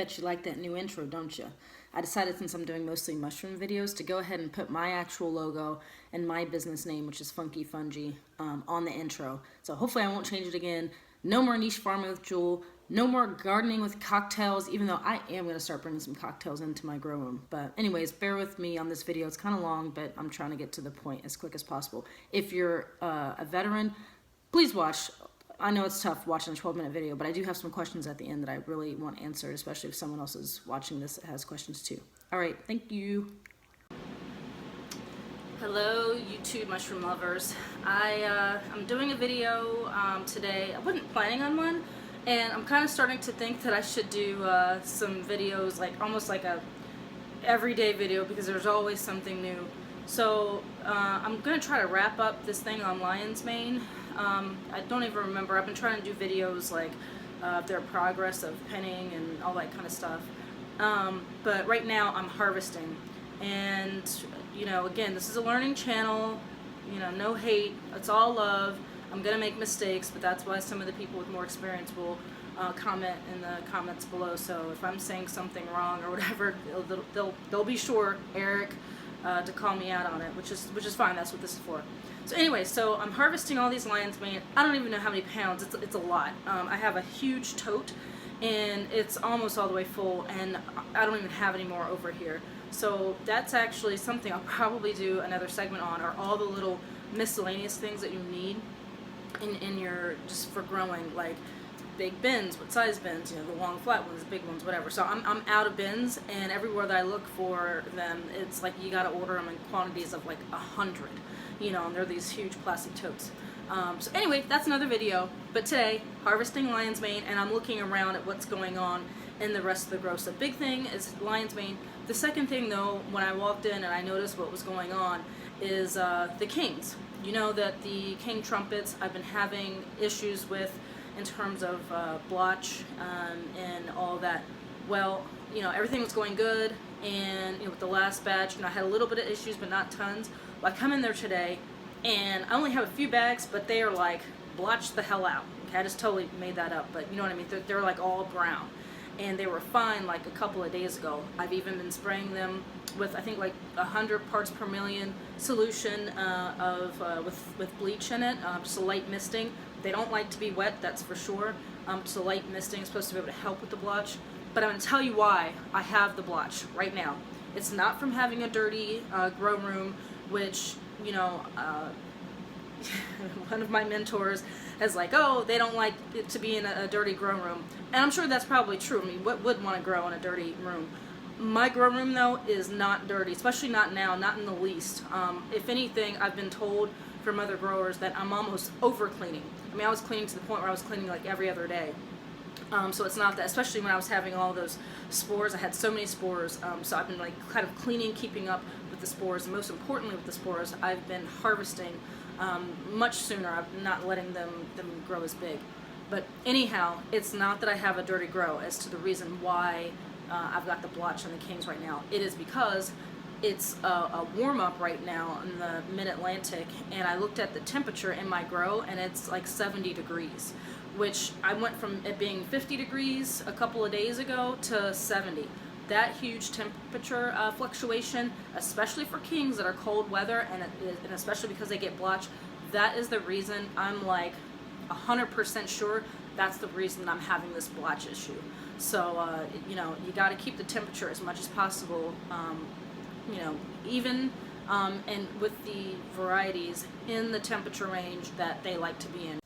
Bet you like that new intro, don't you? I decided, since I'm doing mostly mushroom videos, to go ahead and put my actual logo and my business name, which is Funky Fungi, on the intro. So hopefully I won't change it again. No more niche farming with Jewel. No more gardening with cocktails, even though I am going to start bringing some cocktails into my grow room. But anyways, bear with me on this video. It's kind of long, but I'm trying to get to the point as quick as possible. If you're a veteran, please watch. I know it's tough watching a 12-minute video, but I do have some questions at the end that I really want answered, especially if someone else is watching this that has questions too. All right, thank you. Hello, YouTube mushroom lovers. I'm doing a video today. I wasn't planning on one, and I'm kind of starting to think that I should do some videos, like almost like a everyday video, because there's always something new. So I'm going to try to wrap up this thing on lion's mane. I don't even remember. I've been trying to do videos like their progress of penning and all that kind of stuff. But right now I'm harvesting. And, you know, again, this is a learning channel. You know, no hate. It's all love. I'm going to make mistakes, but that's why some of the people with more experience will comment in the comments below. So if I'm saying something wrong or whatever, they'll be sure, Eric, to call me out on it, which is fine. That's what this is for. So anyway, so I'm harvesting all these lion's mane. I don't even know how many pounds. It's a lot. I have a huge tote, and it's almost all the way full, and I don't even have any more over here. So that's actually something I'll probably do another segment on, are all the little miscellaneous things that you need in your, just for growing, like big bins, what size bins, you know, the long flat ones, big ones, whatever. So I'm out of bins, and everywhere that I look for them, it's like you gotta order them in quantities of like 100, you know, and they're these huge plastic totes. So anyway, that's another video, but today, harvesting lion's mane, and I'm looking around at what's going on in the rest of the grow. So big thing is lion's mane. The second thing though, when I walked in and I noticed what was going on, is the kings. You know that the King Trumpets I've been having issues with in terms of blotch and all that. Well, you know, everything was going good, and you know, with the last batch, you know, I had a little bit of issues, but not tons. Well, I come in there today, and I only have a few bags, but they are like blotched the hell out. Okay, I just totally made that up, but you know what I mean. They're like all brown, and they were fine like a couple of days ago. I've even been spraying them with, I think, like 100 parts per million solution with bleach in it, just a light misting. They don't like to be wet, that's for sure. Just a light misting is supposed to be able to help with the blotch. But I'm going to tell you why I have the blotch right now. It's not from having a dirty grow room, which, you know, one of my mentors is like, oh, they don't like it to be in a dirty grow room. And I'm sure that's probably true. I mean, what would want to grow in a dirty room? My grow room, though, is not dirty, especially not now, not in the least. If anything, I've been told from other growers that I'm almost over cleaning. I mean, I was cleaning to the point where I was cleaning like every other day. So it's not that, especially when I was having all those spores. I had so many spores, so I've been like kind of cleaning, keeping up with the spores, and most importantly with the spores, I've been harvesting much sooner. I'm not letting them grow as big. But anyhow, it's not that I have a dirty grow as to the reason why I've got the blotch on the kings right now. It is because it's a warm-up right now in the mid-Atlantic, and I looked at the temperature in my grow, and it's like 70 degrees, which I went from it being 50 degrees a couple of days ago to 70. That huge temperature fluctuation, especially for kings that are cold weather, and especially because they get blotch, that is the reason I'm like 100% sure that's the reason I'm having this blotch issue. So, you know, you got to keep the temperature as much as possible, you know, even and with the varieties in the temperature range that they like to be in.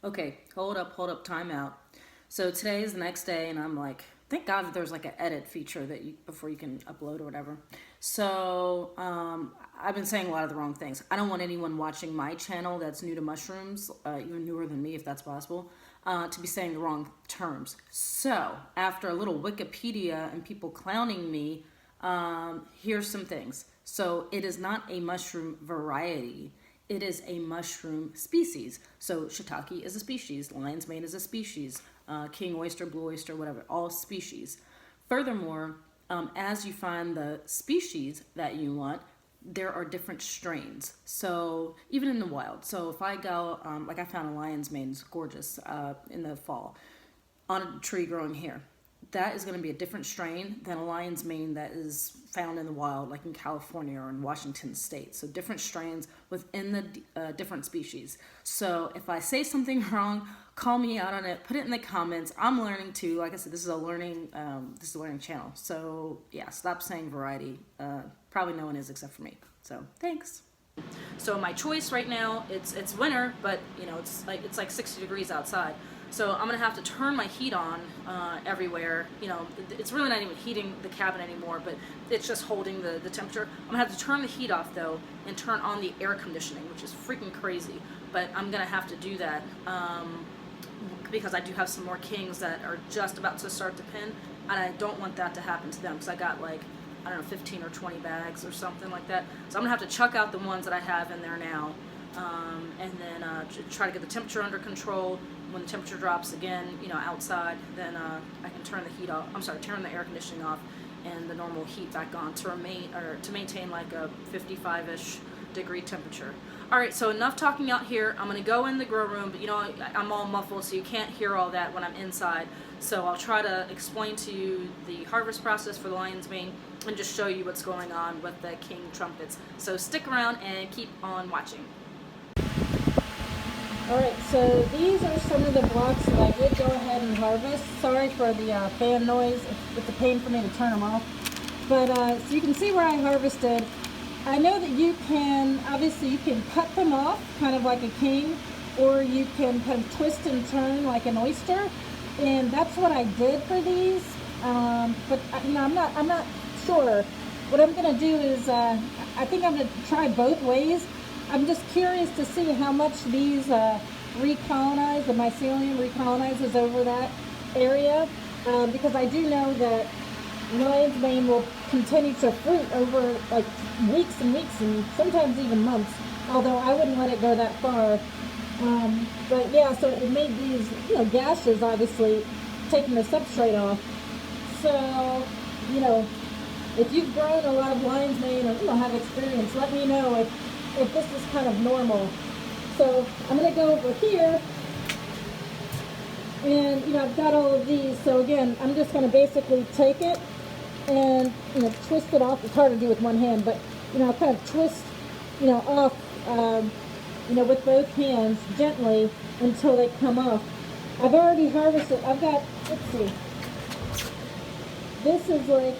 Okay, hold up, time out. So today is the next day, and I'm like, thank God that there's like an edit feature that before you can upload or whatever. So I've been saying a lot of the wrong things. I don't want anyone watching my channel that's new to mushrooms, even newer than me if that's possible, to be saying the wrong terms. So after a little Wikipedia and people clowning me, here's some things. So it is not a mushroom variety. It is a mushroom species. So shiitake is a species, lion's mane is a species, king oyster, blue oyster, whatever, all species. Furthermore, as you find the species that you want, there are different strains. So even in the wild. So if I go, like I found a lion's mane, it's gorgeous in the fall. on a tree growing here. That is going to be a different strain than a lion's mane that is found in the wild, like in California or in Washington state. So different strains within the different species. So if I say something wrong, call me out on it, put it in the comments. I'm learning too. Like I said, this is a learning channel. So yeah, stop saying variety. Probably no one is except for me. So thanks. So my choice right now, it's winter, but you know, it's like 60 degrees outside. So I'm gonna have to turn my heat on everywhere. You know, it's really not even heating the cabin anymore, but it's just holding the temperature. I'm gonna have to turn the heat off though and turn on the air conditioning, which is freaking crazy. But I'm gonna have to do that because I do have some more kings that are just about to start to pin, and I don't want that to happen to them because I got like, I don't know, 15 or 20 bags or something like that. So I'm gonna have to chuck out the ones that I have in there now, and then try to get the temperature under control. When the temperature drops again, you know, outside, then I can turn the heat off. I'm sorry, turn the air conditioning off and the normal heat back on to maintain like a 55-ish degree temperature. All right, so enough talking out here. I'm gonna go in the grow room, but you know, I'm all muffled, so you can't hear all that when I'm inside. So I'll try to explain to you the harvest process for the lion's mane and just show you what's going on with the King Trumpets. So stick around and keep on watching. Alright, so these are some of the blocks that I did go ahead and harvest. Sorry for the fan noise. It's a pain for me to turn them off. But so you can see where I harvested. I know that you can, obviously you can cut them off, kind of like a king, or you can kind of twist and turn like an oyster. And that's what I did for these. But you know, I'm not sure. What I'm going to do is, I think I'm going to try both ways. I'm just curious to see how much these recolonize, the mycelium recolonizes over that area, because I do know that lion's mane will continue to fruit over like weeks and weeks and sometimes even months, although I wouldn't let it go that far. But yeah, so it made these, you know, gashes, obviously, taking the substrate off. So, you know, if you've grown a lot of lion's mane or, you know, have experience, let me know if this is kind of normal. So I'm going to go over here, and you know, I've got all of these. So again, I'm just going to basically take it and, you know, twist it off. It's hard to do with one hand, but you know, I'll kind of twist, you know, off, you know, with both hands gently until they come off. I've already harvested. I've got, let's see, this is like,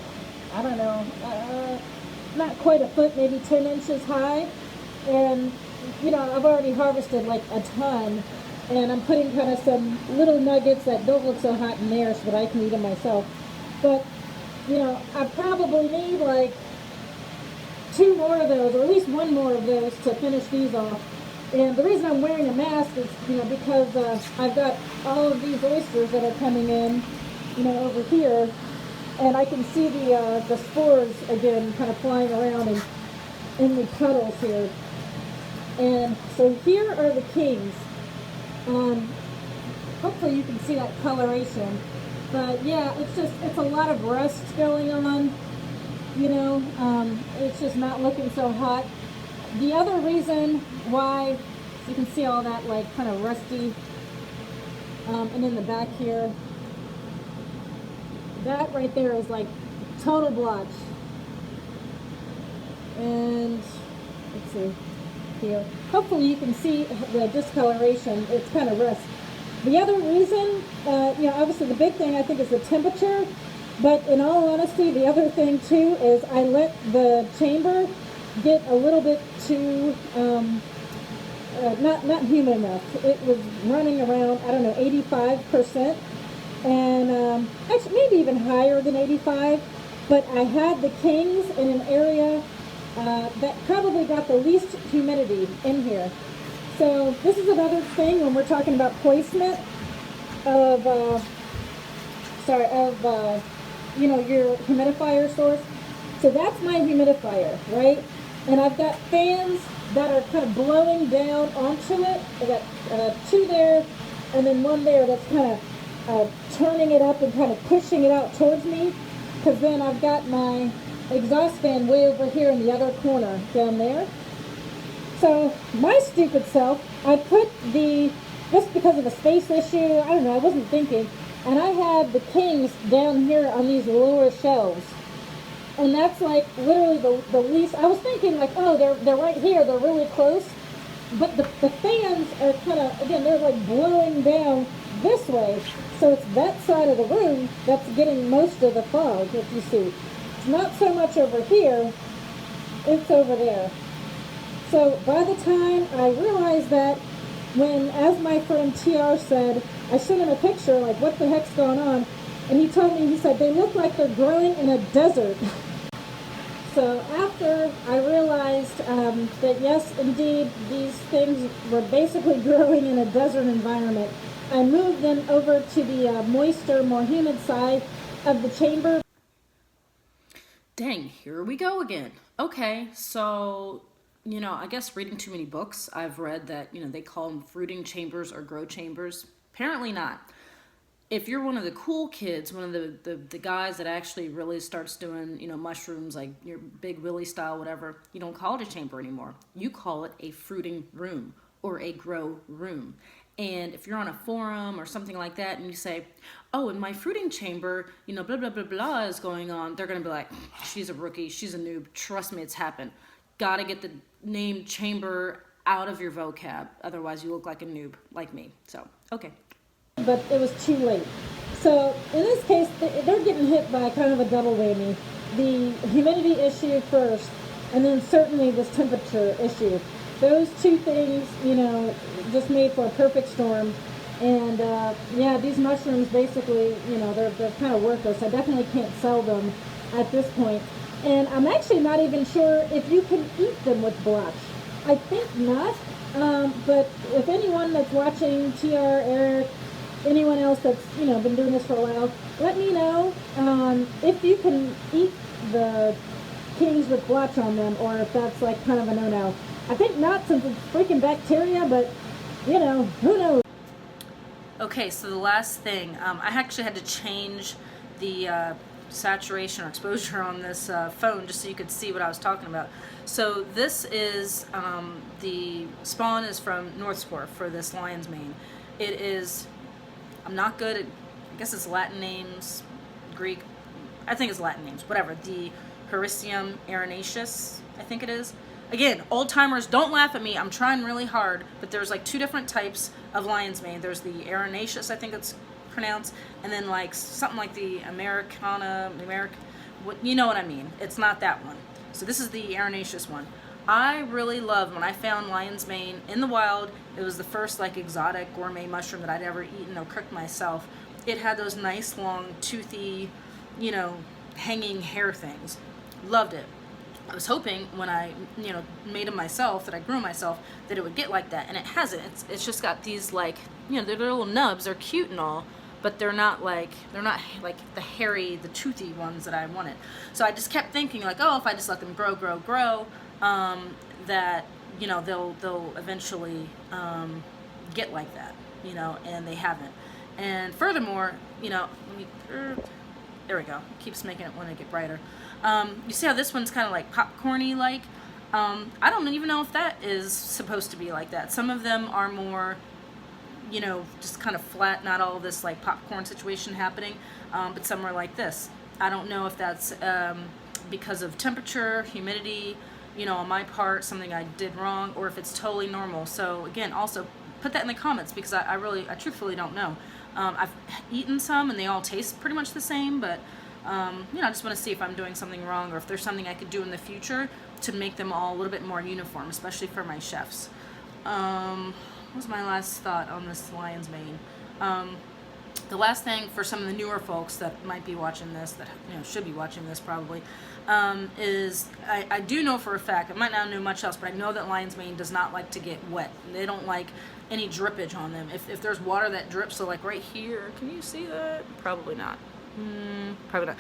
I don't know, not quite a foot, maybe 10 inches high. And, you know, I've already harvested like a ton, and I'm putting kind of some little nuggets that don't look so hot in there so that I can eat them myself. But, you know, I probably need like 2 more of those, or at least 1 more of those to finish these off. And the reason I'm wearing a mask is, you know, because I've got all of these oysters that are coming in, you know, over here, and I can see the spores again kind of flying around in the puddles here. And so here are the kings. Hopefully you can see that coloration. But yeah, it's a lot of rust going on. You know, it's just not looking so hot. The other reason why, you can see all that like kind of rusty, and in the back here, that right there is like total blotch. And let's see here. Hopefully you can see the discoloration. It's kind of rust. The other reason, you know, obviously the big thing I think is the temperature, but in all honesty, the other thing too is I let the chamber get a little bit too, not humid enough. It was running around, I don't know, 85%, and actually maybe even higher than 85, but I had the kings in an area that probably got the least humidity in here. So this is another thing when we're talking about placement of, you know, your humidifier source. So that's my humidifier, right? And I've got fans that are kind of blowing down onto it. I got 2 there, and then 1 there that's kind of turning it up and kind of pushing it out towards me. Because then I've got my exhaust fan way over here in the other corner down there. So my stupid self, I put just because of a space issue, I don't know, I wasn't thinking, and I had the kings down here on these lower shelves. And that's like literally the least. I was thinking like, oh, they're right here, they're really close. But the fans are kind of, again, they're like blowing down this way. So it's that side of the room that's getting most of the fog, if you see. It's not so much over here, it's over there. So by the time I realized that, when, as my friend TR said, I sent him a picture, like, what the heck's going on? And he told me, he said, they look like they're growing in a desert. So after I realized that yes, indeed, these things were basically growing in a desert environment, I moved them over to the moister, more humid side of the chamber. Dang, here we go again. Okay, so, I guess reading too many books, I've read that, they call them fruiting chambers or grow chambers. Apparently not. If you're one of the cool kids, one of the guys that actually really starts doing, mushrooms, like your Big Willie style, whatever, you don't call it a chamber anymore. You call it a fruiting room or a grow room. And if you're on a forum or something like that and you say, oh, in my fruiting chamber, blah, blah, blah, blah is going on, they're going to be like, she's a rookie, she's a noob, trust me, it's happened. Got to get the name chamber out of your vocab. Otherwise, you look like a noob, like me. So, okay. But it was too late. So in this case, they're getting hit by kind of a double whammy. The humidity issue first, and then certainly this temperature issue. Those two things, just made for a perfect storm. And yeah, these mushrooms basically, they're kind of worthless. I definitely can't sell them at this point. And I'm actually not even sure if you can eat them with blotch. I think not. But if anyone that's watching, TR, Eric, anyone else that's been doing this for a while, let me know if you can eat the kings with blotch on them, or if that's like kind of a no-no. I think not, since it's freaking bacteria, but who knows. Okay, so the last thing, I actually had to change the saturation or exposure on this phone just so you could see what I was talking about. So this is, the spawn is from Northsport for this lion's mane. It is, I'm not good at, I guess it's Latin names, Greek, I think it's Latin names, whatever. The Hericium arenaceus, I think it is. Again, old timers, don't laugh at me. I'm trying really hard, but there's like two different types of lion's mane. There's the arenaceus, I think it's pronounced, and then like something like the you know what I mean. It's not that one. So this is the arenaceus one. I really loved when I found lion's mane in the wild. It was the first like exotic gourmet mushroom that I'd ever eaten or cooked myself. It had those nice long toothy, hanging hair things. Loved it. I was hoping when I, made them myself, that I grew them myself, that it would get like that, and it hasn't. It's just got these like, they're little nubs. They're cute and all, but they're not like the hairy, the toothy ones that I wanted. So I just kept thinking like, oh, if I just let them grow, that they'll eventually get like that, and they haven't. And furthermore, let me. There we go. It keeps making it want to get brighter. You see how this one's kind of like popcorny like? I don't even know if that is supposed to be like that. Some of them are more, just kind of flat, not all this like popcorn situation happening, but some are like this. I don't know if that's because of temperature, humidity, on my part, something I did wrong, or if it's totally normal. So again, also put that in the comments, because I truthfully don't know. I've eaten some and they all taste pretty much the same, but I just want to see if I'm doing something wrong, or if there's something I could do in the future to make them all a little bit more uniform, especially for my chefs. What was my last thought on this lion's mane? The last thing for some of the newer folks that might be watching this, that should be watching this probably, is I do know for a fact, I might not know much else, but I know that lion's mane does not like to get wet. They don't like any drippage on them. If there's water that drips, so like right here, can you see that? Probably not. Probably not.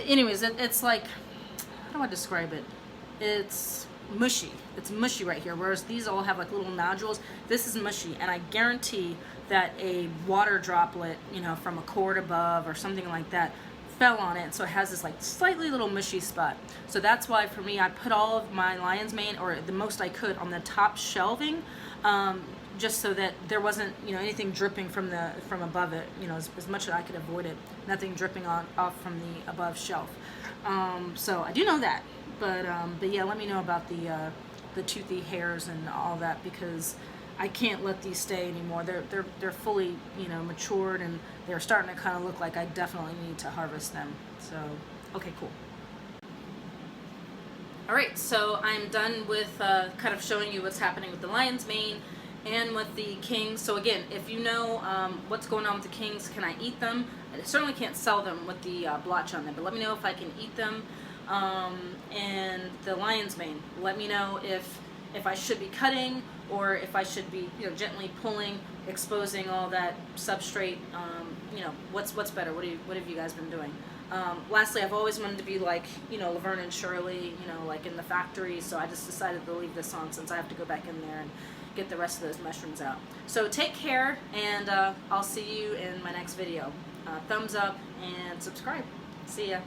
Anyways, it's like, how do I describe it? It's mushy. It's mushy right here, whereas these all have like little nodules. This is mushy, and I guarantee that a water droplet, from a cord above or something like that, fell on it, so it has this like slightly little mushy spot. So that's why for me, I put all of my lion's mane, or the most I could, on the top shelving, just so that there wasn't, you know, anything dripping from above it, you know, as much as I could avoid it, nothing dripping off from the above shelf. So I do know that, but yeah, let me know about the toothy hairs and all that, because I can't let these stay anymore. They're fully, you know, matured, and they're starting to kind of look like I definitely need to harvest them. So okay, cool. Alright, so I'm done with kind of showing you what's happening with the lion's mane and with the kings. So again, if you know what's going on with the kings, can I eat them? I certainly can't sell them with the blotch on them, but let me know if I can eat them. And the lion's mane, let me know if I should be cutting, or if I should be, you know, gently pulling, exposing all that substrate. You know, what's better? What have you guys been doing? Lastly, I've always wanted to be like, you know, Laverne and Shirley, you know, like in the factory, so I just decided to leave this on since I have to go back in there and get the rest of those mushrooms out. So take care, and I'll see you in my next video. Thumbs up and subscribe. See ya.